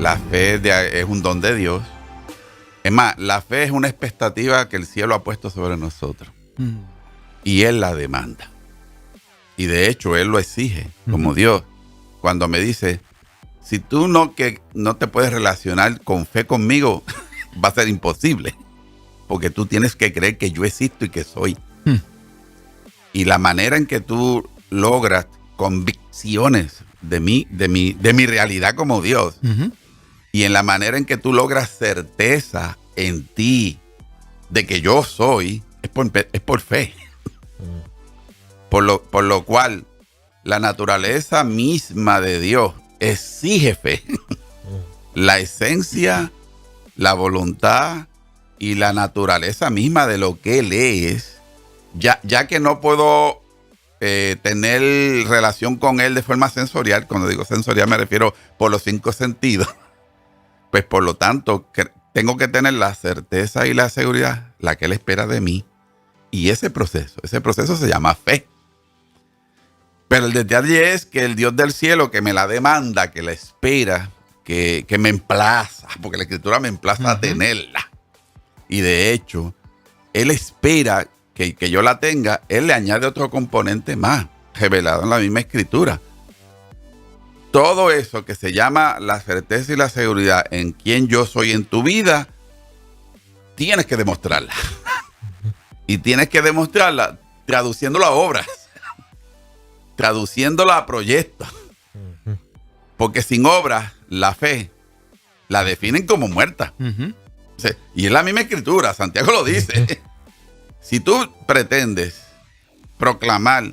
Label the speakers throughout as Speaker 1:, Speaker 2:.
Speaker 1: La fe es un don de Dios. Es más, la fe es una expectativa que el cielo ha puesto sobre nosotros. Y Él la demanda. Y de hecho, Él lo exige, como Dios. Cuando me dice, si tú no te puedes relacionar con fe conmigo, va a ser imposible. Porque tú tienes que creer que yo existo y que soy. Y la manera en que tú logras convicciones de mi realidad como Dios, y en la manera en que tú logras certeza en ti de que yo soy, es por fe. Por lo cual, la naturaleza misma de Dios exige fe. La esencia, la voluntad y la naturaleza misma de lo que Él es, ya que no puedo tener relación con Él de forma sensorial. Cuando digo sensorial me refiero por los 5 sentidos. Pues por lo tanto, tengo que tener la certeza y la seguridad, la que Él espera de mí. Y ese proceso se llama fe. Pero el detalle es que el Dios del cielo que me la demanda, que la espera, que me emplaza, porque la Escritura me emplaza a tenerla. Y de hecho, Él espera que yo la tenga. Él le añade otro componente más, revelado en la misma Escritura. Todo eso que se llama la certeza y la seguridad en quién yo soy en tu vida, tienes que demostrarla. Y tienes que demostrarla traduciéndola a obras, traduciéndola a proyectos. Porque sin obras, la fe la definen como muerta. O sea, y es la misma Escritura, Santiago lo dice. Si tú pretendes proclamar,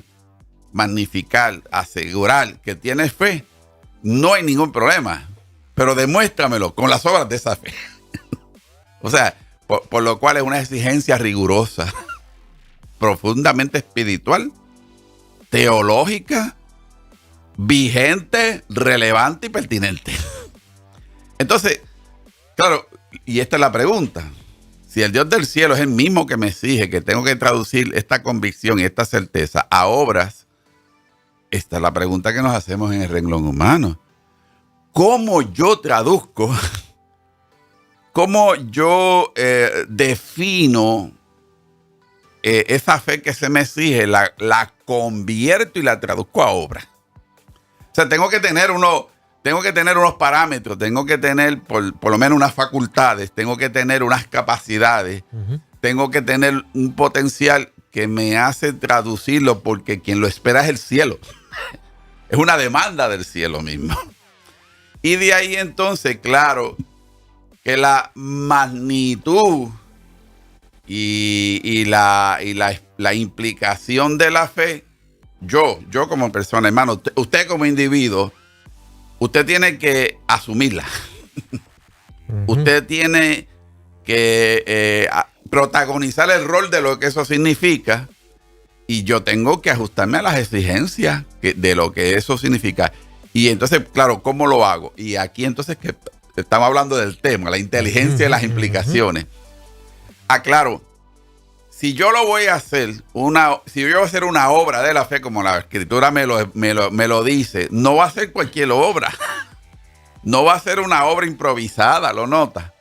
Speaker 1: magnificar, asegurar que tienes fe, no hay ningún problema, pero demuéstramelo con las obras de esa fe. O sea, por lo cual es una exigencia rigurosa, profundamente espiritual, teológica, vigente, relevante y pertinente. Entonces, claro, y esta es la pregunta. Si el Dios del cielo es el mismo que me exige que tengo que traducir esta convicción y esta certeza a obras, esta es la pregunta que nos hacemos en el renglón humano. ¿Cómo yo traduzco? ¿Cómo yo defino esa fe que se me exige? La convierto y la traduzco a obra. O sea, tengo que tener unos parámetros, tengo que tener por lo menos unas facultades, tengo que tener unas capacidades, tengo que tener un potencial que me hace traducirlo, porque quien lo espera es el cielo. Es una demanda del cielo mismo. Y de ahí entonces, claro, que la magnitud y la implicación de la fe, yo como persona, hermano, usted como individuo, usted tiene que asumirla. Usted tiene que protagonizar el rol de lo que eso significa, y yo tengo que ajustarme a las exigencias de lo que eso significa. Y entonces, claro, ¿cómo lo hago? Y aquí entonces que estamos hablando del tema, la inteligencia y las implicaciones. Claro, si yo voy a hacer una obra de la fe, como la Escritura me lo dice, no va a ser cualquier obra. No va a ser una obra improvisada, ¿lo nota?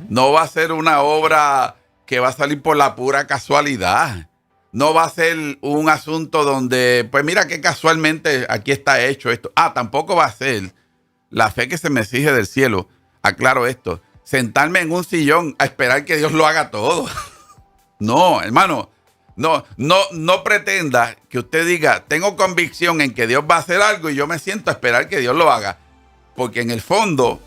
Speaker 1: No va a ser una obra que va a salir por la pura casualidad. No va a ser un asunto donde, pues mira que casualmente aquí está hecho esto. Tampoco va a ser la fe que se me exige del cielo. Aclaro esto. Sentarme en un sillón a esperar que Dios lo haga todo. No, hermano. No pretenda que usted diga, tengo convicción en que Dios va a hacer algo y yo me siento a esperar que Dios lo haga. Porque en el fondo,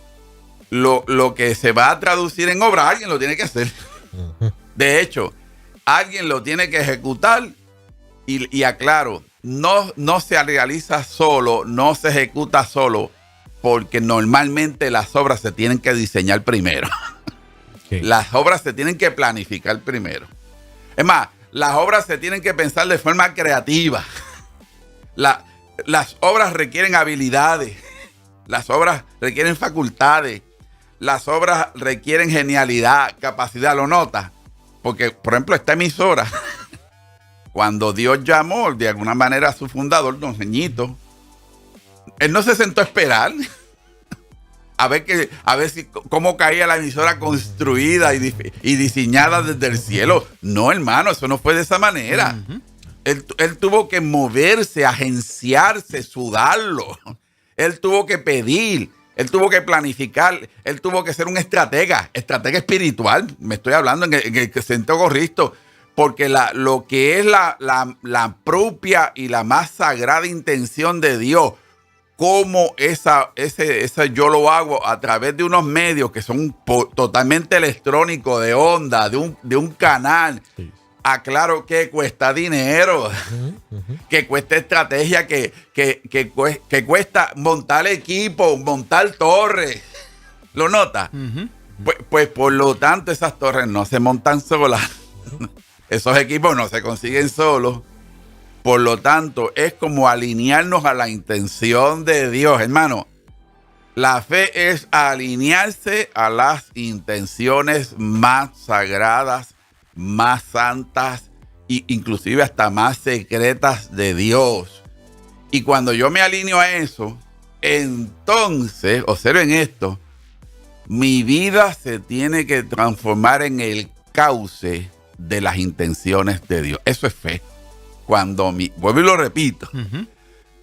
Speaker 1: lo que se va a traducir en obra, alguien lo tiene que hacer. De hecho, alguien lo tiene que ejecutar, y aclaro, no se realiza solo, no se ejecuta solo, porque normalmente las obras se tienen que diseñar primero. Okay. Las obras se tienen que planificar primero. Es más, las obras se tienen que pensar de forma creativa. Las obras requieren habilidades, las obras requieren facultades, las obras requieren genialidad, capacidad, ¿lo nota? Porque, por ejemplo, esta emisora, cuando Dios llamó de alguna manera a su fundador, don Jeñito, él no se sentó a esperar a ver si cómo caía la emisora construida y diseñada desde el cielo. No, hermano, eso no fue de esa manera. Él tuvo que moverse, agenciarse, sudarlo. Él tuvo que pedir, él tuvo que planificar, él tuvo que ser un estratega espiritual. Me estoy hablando en el sentido correcto, porque lo que es la propia y la más sagrada intención de Dios, como esa yo lo hago a través de unos medios que son totalmente electrónicos, de onda, de un canal. Sí. Aclaro que cuesta dinero, que cuesta estrategia, que cuesta montar equipo, montar torres. ¿Lo nota? Pues por lo tanto esas torres no se montan solas. Esos equipos no se consiguen solos. Por lo tanto, es como alinearnos a la intención de Dios, hermano. La fe es alinearse a las intenciones más sagradas, más santas e inclusive hasta más secretas de Dios. Y cuando yo me alineo a eso, entonces, observen esto, mi vida se tiene que transformar en el cauce de las intenciones de Dios. Eso es fe. Vuelvo y lo repito,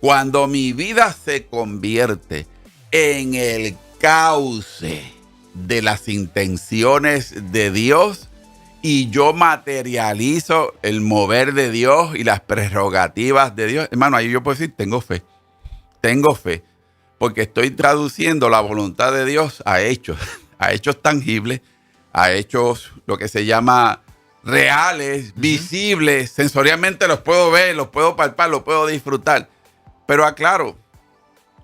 Speaker 1: cuando mi vida se convierte en el cauce de las intenciones de Dios y yo materializo el mover de Dios y las prerrogativas de Dios, hermano, ahí yo puedo decir, tengo fe, porque estoy traduciendo la voluntad de Dios a hechos tangibles, a hechos, lo que se llama reales, visibles, sensorialmente los puedo ver, los puedo palpar, los puedo disfrutar. Pero aclaro,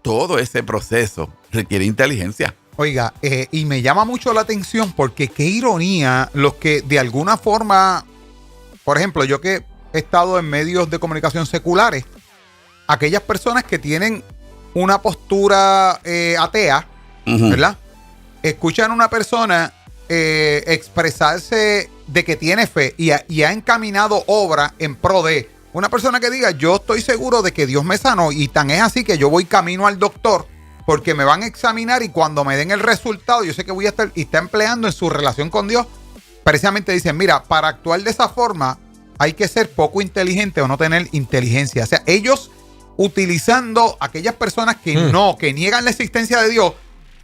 Speaker 1: todo ese proceso requiere inteligencia.
Speaker 2: Oiga, y me llama mucho la atención porque qué ironía los que de alguna forma, por ejemplo, yo que he estado en medios de comunicación seculares, aquellas personas que tienen una postura atea, ¿verdad? Escuchan a una persona expresarse de que tiene fe y ha encaminado obra en pro de una persona que diga, yo estoy seguro de que Dios me sanó y tan es así que yo voy camino al doctor porque me van a examinar y cuando me den el resultado yo sé que voy a estar, y está empleando en su relación con Dios, precisamente dicen, mira, para actuar de esa forma hay que ser poco inteligente o no tener inteligencia. O sea, ellos utilizando aquellas personas que niegan la existencia de Dios,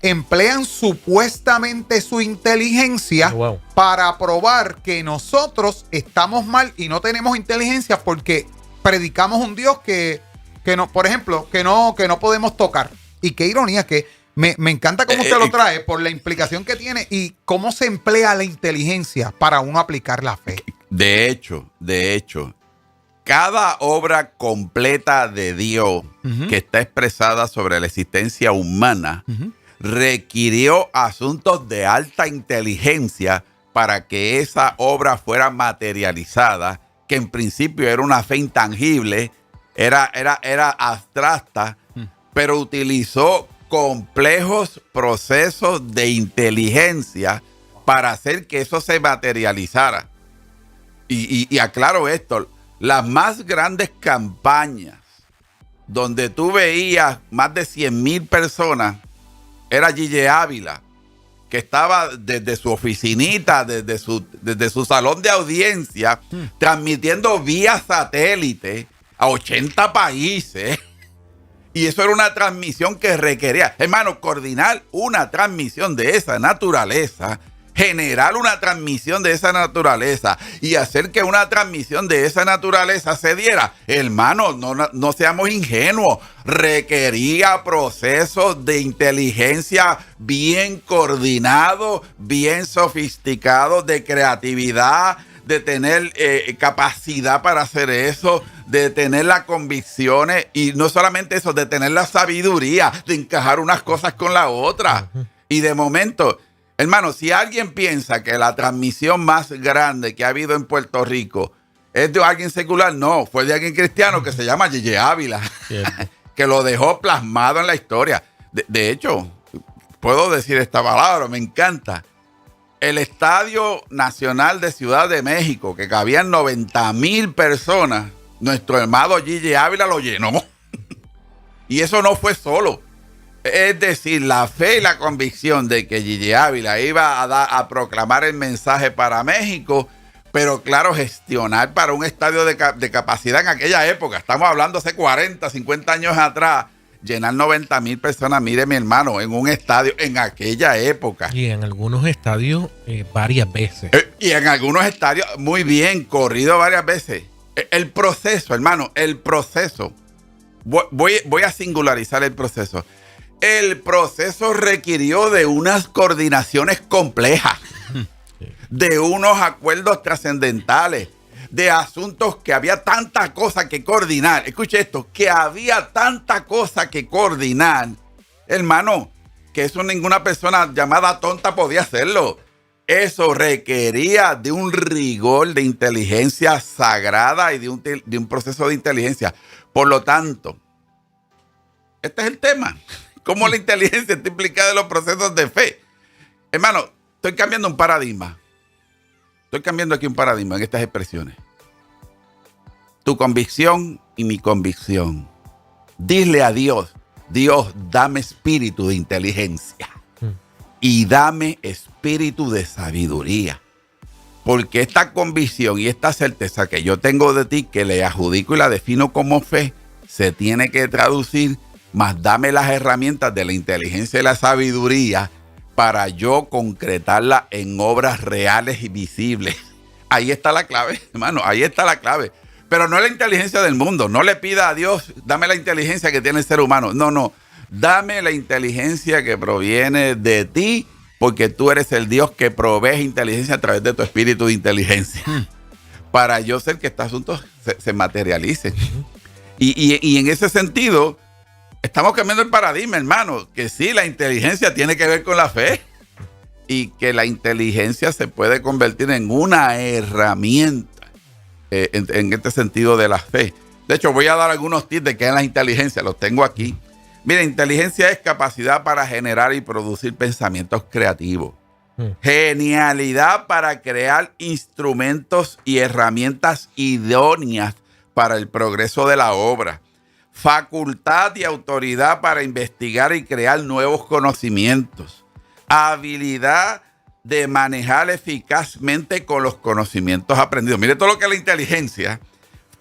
Speaker 2: emplean supuestamente su inteligencia para probar que nosotros estamos mal y no tenemos inteligencia porque predicamos un Dios que no, por ejemplo, que no podemos tocar. Y qué ironía que me encanta cómo usted lo trae por la implicación que tiene y cómo se emplea la inteligencia para uno aplicar la fe.
Speaker 1: De hecho, cada obra completa de Dios que está expresada sobre la existencia humana requirió asuntos de alta inteligencia para que esa obra fuera materializada, que en principio era una fe intangible, era abstracta, pero utilizó complejos procesos de inteligencia para hacer que eso se materializara. Y aclaro esto, las más grandes campañas donde tú veías más de 100,000 personas, era Gille Ávila, que estaba desde su oficinita, desde su salón de audiencia, transmitiendo vía satélite a 80 países. Y eso era una transmisión que requería, hermano, coordinar una transmisión de esa naturaleza, generar una transmisión de esa naturaleza y hacer que una transmisión de esa naturaleza se diera. Hermano, no seamos ingenuos. Requería procesos de inteligencia bien coordinados, bien sofisticados, de creatividad, de tener capacidad para hacer eso, de tener las convicciones y no solamente eso, de tener la sabiduría, de encajar unas cosas con la otra. Y de momento, hermano, si alguien piensa que la transmisión más grande que ha habido en Puerto Rico es de alguien secular, no, fue de alguien cristiano que se llama Gille Ávila, que lo dejó plasmado en la historia. De hecho, puedo decir esta palabra, me encanta. El Estadio Nacional de Ciudad de México, que cabían 90,000 personas, nuestro hermano Gille Ávila lo llenó. Y eso no fue solo. Es decir, la fe y la convicción de que Gigi Ávila iba a proclamar el mensaje para México, pero claro, gestionar para un estadio de capacidad en aquella época, estamos hablando hace 40, 50 años atrás, llenar 90,000 personas, mire mi hermano, en un estadio en aquella época.
Speaker 3: Y en algunos estadios varias veces.
Speaker 1: Y en algunos estadios, muy bien, corrido varias veces. El proceso, hermano, el proceso. Voy a singularizar el proceso. El proceso requirió de unas coordinaciones complejas, de unos acuerdos trascendentales, de asuntos que había tanta cosa que coordinar. Escuche esto, que había tanta cosa que coordinar, hermano, que eso ninguna persona llamada tonta podía hacerlo. Eso requería de un rigor de inteligencia sagrada y de un proceso de inteligencia. Por lo tanto, este es el tema. ¿Cómo la inteligencia está implicada en los procesos de fe? Hermano, estoy cambiando un paradigma. Estoy cambiando aquí un paradigma en estas expresiones. Tu convicción y mi convicción. Dile a Dios, Dios, dame espíritu de inteligencia y dame espíritu de sabiduría. Porque esta convicción y esta certeza que yo tengo de ti, que le adjudico y la defino como fe, se tiene que traducir, más dame las herramientas de la inteligencia y la sabiduría para yo concretarla en obras reales y visibles. Ahí está la clave, hermano, ahí está la clave. Pero no es la inteligencia del mundo. No le pida a Dios, dame la inteligencia que tiene el ser humano. No. Dame la inteligencia que proviene de ti, porque tú eres el Dios que provees inteligencia a través de tu espíritu de inteligencia. Para yo hacer que estos asuntos se materialicen. Y en ese sentido, estamos cambiando el paradigma, hermano. Que sí, la inteligencia tiene que ver con la fe. Y que la inteligencia se puede convertir en una herramienta en este sentido de la fe. De hecho, voy a dar algunos tips de qué es la inteligencia. Los tengo aquí. Mira, inteligencia es capacidad para generar y producir pensamientos creativos. Genialidad para crear instrumentos y herramientas idóneas para el progreso de la obra. Facultad y autoridad para investigar y crear nuevos conocimientos. Habilidad de manejar eficazmente con los conocimientos aprendidos. Mire todo lo que es la inteligencia.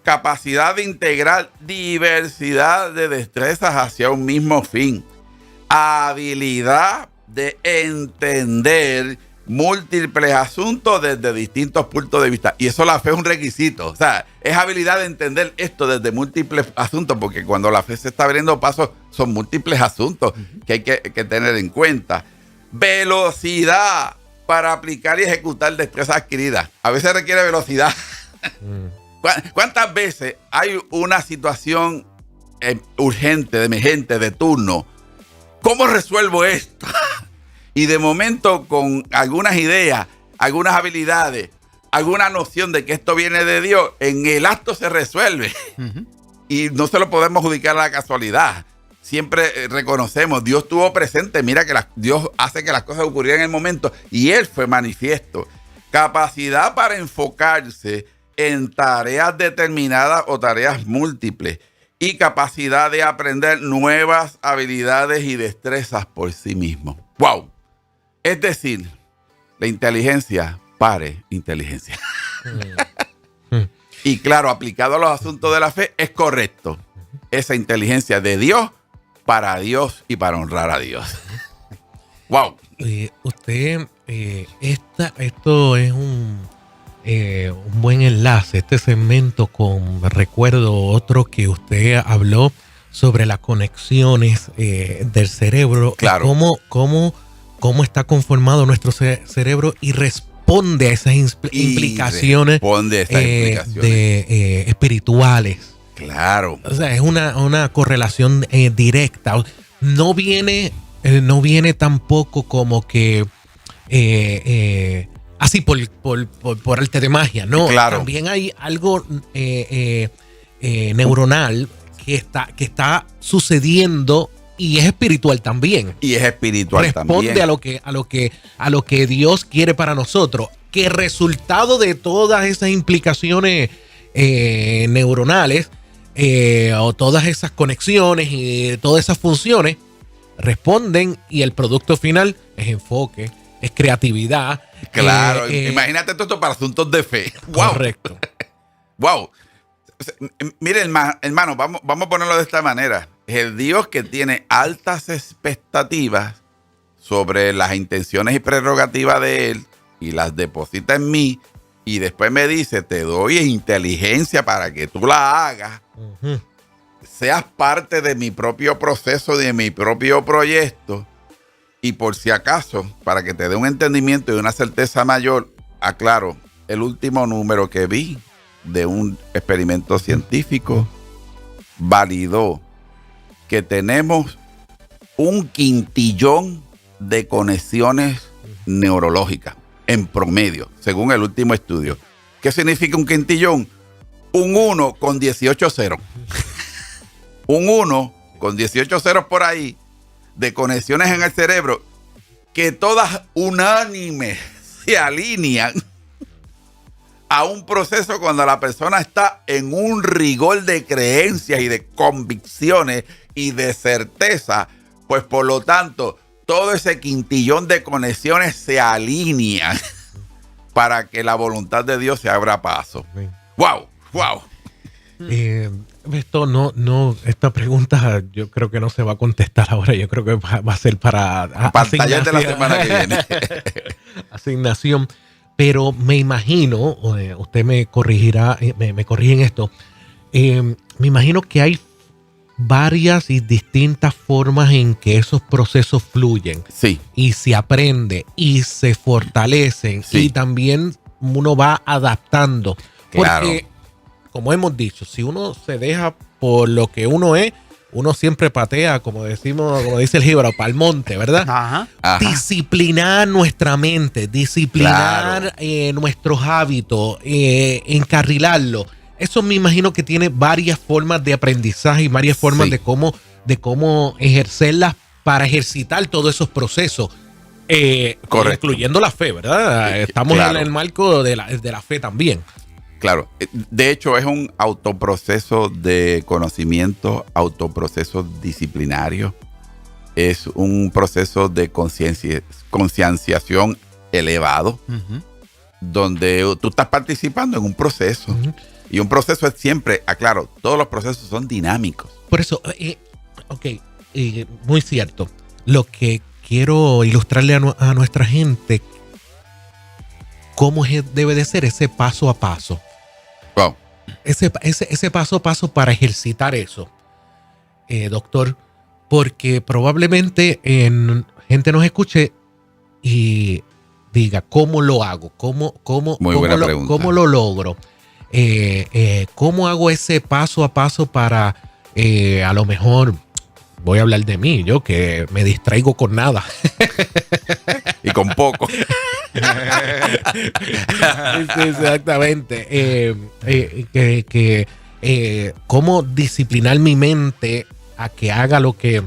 Speaker 1: Capacidad de integrar diversidad de destrezas hacia un mismo fin. Habilidad de entender múltiples asuntos desde distintos puntos de vista. Y eso la fe es un requisito. O sea, es habilidad de entender esto desde múltiples asuntos, porque cuando la fe se está abriendo pasos, son múltiples asuntos que hay que tener en cuenta. Velocidad para aplicar y ejecutar destrezas adquiridas. A veces requiere velocidad. ¿Cuántas veces hay una situación urgente, de emergente, de turno? ¿Cómo resuelvo esto? Y de momento, con algunas ideas, algunas habilidades, alguna noción de que esto viene de Dios, en el acto se resuelve. Y no se lo podemos adjudicar a la casualidad. Siempre reconocemos, Dios estuvo presente. Mira que Dios hace que las cosas ocurrieran en el momento. Y Él fue manifiesto. Capacidad para enfocarse en tareas determinadas o tareas múltiples. Y capacidad de aprender nuevas habilidades y destrezas por sí mismo. ¡Wow! Es decir, la inteligencia pare inteligencia. Y claro, aplicado a los asuntos de la fe, es correcto. Esa inteligencia de Dios, para Dios y para honrar a Dios. ¡Wow!
Speaker 3: Usted, esto es un buen enlace, este segmento, con, recuerdo otro que usted habló sobre las conexiones del cerebro.
Speaker 1: Claro.
Speaker 3: Cómo está conformado nuestro cerebro y responde a esas implicaciones, espirituales.
Speaker 1: Claro.
Speaker 3: O sea, es una correlación directa. No viene tampoco como que así por arte de magia, ¿no?
Speaker 1: Claro.
Speaker 3: También hay algo neuronal que está sucediendo. Y es espiritual también. Responde a lo que Dios quiere para nosotros. Que resultado de todas esas implicaciones neuronales o todas esas conexiones y todas esas funciones, responden y el producto final es enfoque, es creatividad.
Speaker 1: Claro, imagínate todo esto para asuntos de fe. Wow.
Speaker 3: Correcto.
Speaker 1: Wow. Mire, hermano, vamos a ponerlo de esta manera. El Dios que tiene altas expectativas sobre las intenciones y prerrogativas de Él y las deposita en mí y después me dice, te doy inteligencia para que tú la hagas, seas parte de mi propio proceso, de mi propio proyecto. Y por si acaso, para que te dé un entendimiento y una certeza mayor, aclaro, el último número que vi de un experimento científico validó que tenemos 1 quintillón de conexiones neurológicas en promedio, según el último estudio. ¿Qué significa 1 quintillón? Un 1 con 18 ceros. Un 1 con 18 ceros por ahí de conexiones en el cerebro que todas unánimes se alinean a un proceso cuando la persona está en un rigor de creencias y de convicciones y de certeza, pues por lo tanto todo ese quintillón de conexiones se alinean para que la voluntad de Dios se abra paso. ¡Wow! ¡Wow!
Speaker 3: Esta pregunta yo creo que no se va a contestar ahora. Yo creo que va a ser para
Speaker 1: pantallas de la semana que viene.
Speaker 3: Asignación. Pero me imagino, usted me corrigirá, me corrige en esto. Me imagino que hay varias y distintas formas en que esos procesos fluyen.
Speaker 1: Sí.
Speaker 3: Y se aprende y se fortalecen. Sí. Y también uno va adaptando.
Speaker 1: Claro.
Speaker 3: Porque, como hemos dicho, si uno se deja por lo que uno es, uno siempre patea, como dice el jíbaro, para el monte, ¿verdad?
Speaker 2: Ajá.
Speaker 3: Disciplinar nuestra mente, disciplinar nuestros hábitos, encarrilarlo. Eso me imagino que tiene varias formas de aprendizaje y varias formas de cómo ejercerlas para ejercitar todos esos procesos.
Speaker 1: Correcto.
Speaker 3: Incluyendo la fe, ¿verdad? Estamos en el marco de la fe también.
Speaker 1: Claro, de hecho es un autoproceso de conocimiento, autoproceso disciplinario, es un proceso de concienciación elevado, donde tú estás participando en un proceso, y un proceso es siempre, aclaro, todos los procesos son dinámicos.
Speaker 3: Por eso, muy cierto, lo que quiero ilustrarle a nuestra gente, cómo debe de ser ese paso a paso.
Speaker 1: Wow.
Speaker 3: Ese paso a paso para ejercitar eso, doctor, porque probablemente gente nos escuche y diga, ¿cómo lo hago? ¿Cómo lo logro? ¿Cómo hago ese paso a paso para, a lo mejor, voy a hablar de mí, yo que me distraigo con nada.
Speaker 1: Y con poco.
Speaker 3: Sí, exactamente. Cómo disciplinar mi mente a que haga lo que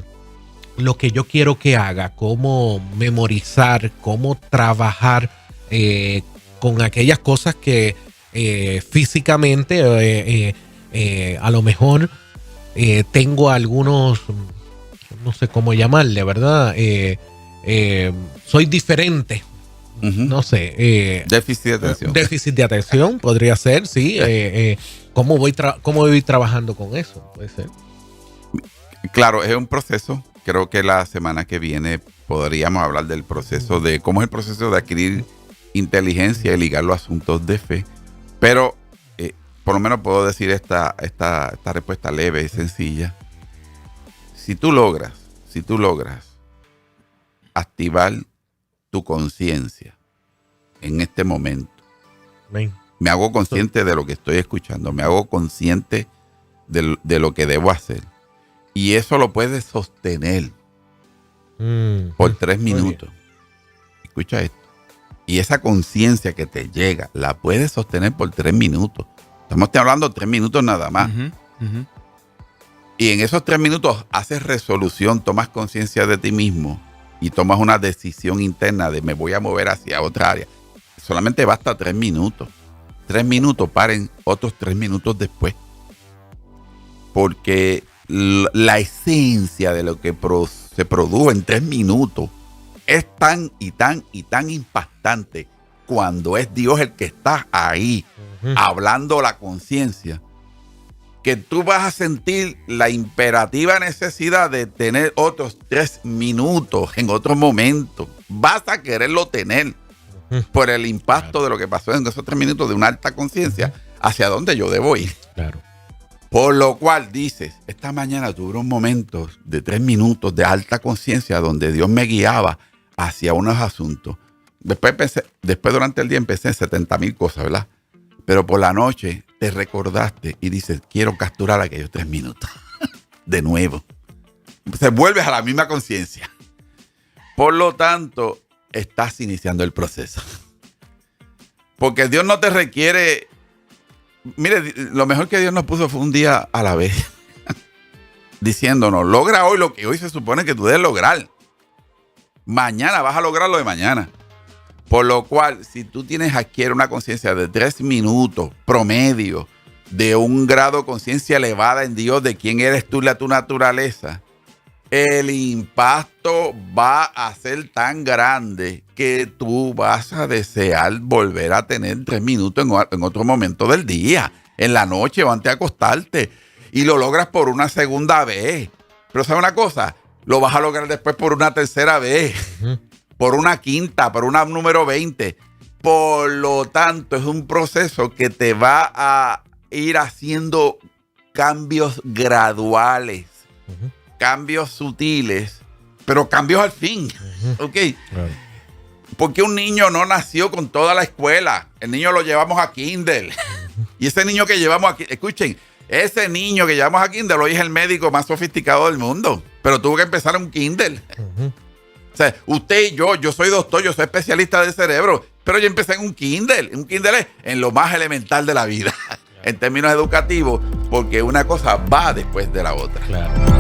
Speaker 3: yo quiero que haga, cómo memorizar, cómo trabajar con aquellas cosas que físicamente a lo mejor tengo algunos, no sé cómo llamarle, ¿verdad? Soy diferente. No sé.
Speaker 1: Déficit de atención.
Speaker 3: Déficit de atención podría ser, sí. ¿Cómo voy trabajando con eso? Puede ser.
Speaker 1: Claro, es un proceso. Creo que la semana que viene podríamos hablar del proceso de cómo es el proceso de adquirir inteligencia y ligar los asuntos de fe. Pero por lo menos puedo decir esta respuesta leve y sencilla. Si tú logras activar tu conciencia en este momento, me hago consciente de lo que estoy escuchando, me hago consciente de lo que debo hacer, y eso lo puedes sostener por 3 minutos. Escucha esto. Y esa conciencia que te llega la puedes sostener por 3 minutos. Estamos hablando de 3 minutos nada más. Y en esos 3 minutos haces resolución, tomas conciencia de ti mismo y tomas una decisión interna de me voy a mover hacia otra área. Solamente basta 3 minutos. 3 minutos, paren otros 3 minutos después. Porque la esencia de lo que se produjo en 3 minutos es tan impactante cuando es Dios el que está ahí hablando la conciencia, que tú vas a sentir la imperativa necesidad de tener otros 3 minutos en otro momento. Vas a quererlo tener por el impacto de lo que pasó en esos 3 minutos de una alta conciencia hacia dónde yo debo ir.
Speaker 3: Claro.
Speaker 1: Por lo cual dices, esta mañana tuve un momento de 3 minutos de alta conciencia donde Dios me guiaba hacia unos asuntos. Después durante el día empecé en 70,000 cosas, ¿verdad? Pero por la noche te recordaste y dices, quiero capturar aquellos 3 minutos. De nuevo. Entonces vuelves a la misma conciencia. Por lo tanto, estás iniciando el proceso. Porque Dios no te requiere... Mire, lo mejor que Dios nos puso fue un día a la vez. Diciéndonos, logra hoy lo que hoy se supone que tú debes lograr. Mañana vas a lograr lo de mañana. Por lo cual, si tú adquiere una conciencia de 3 minutos promedio, de un grado de conciencia elevada en Dios, de quién eres tú y tu naturaleza, el impacto va a ser tan grande que tú vas a desear volver a tener 3 minutos en otro momento del día, en la noche o antes de acostarte, y lo logras por una segunda vez. Pero ¿sabes una cosa? Lo vas a lograr después por una tercera vez, por una quinta, por una número 20. Por lo tanto, es un proceso que te va a ir haciendo cambios graduales, cambios sutiles, pero cambios al fin. ¿Ok? Claro. Porque un niño no nació con toda la escuela. El niño lo llevamos a kinder. Y ese niño que llevamos aquí, escuchen, ese niño que llevamos a kinder hoy es el médico más sofisticado del mundo. Pero tuvo que empezar en un kinder. O sea, usted y yo soy doctor, yo soy especialista del cerebro, pero yo empecé en un kinder. Un kinder es en lo más elemental de la vida, en términos educativos, porque una cosa va después de la otra. Claro.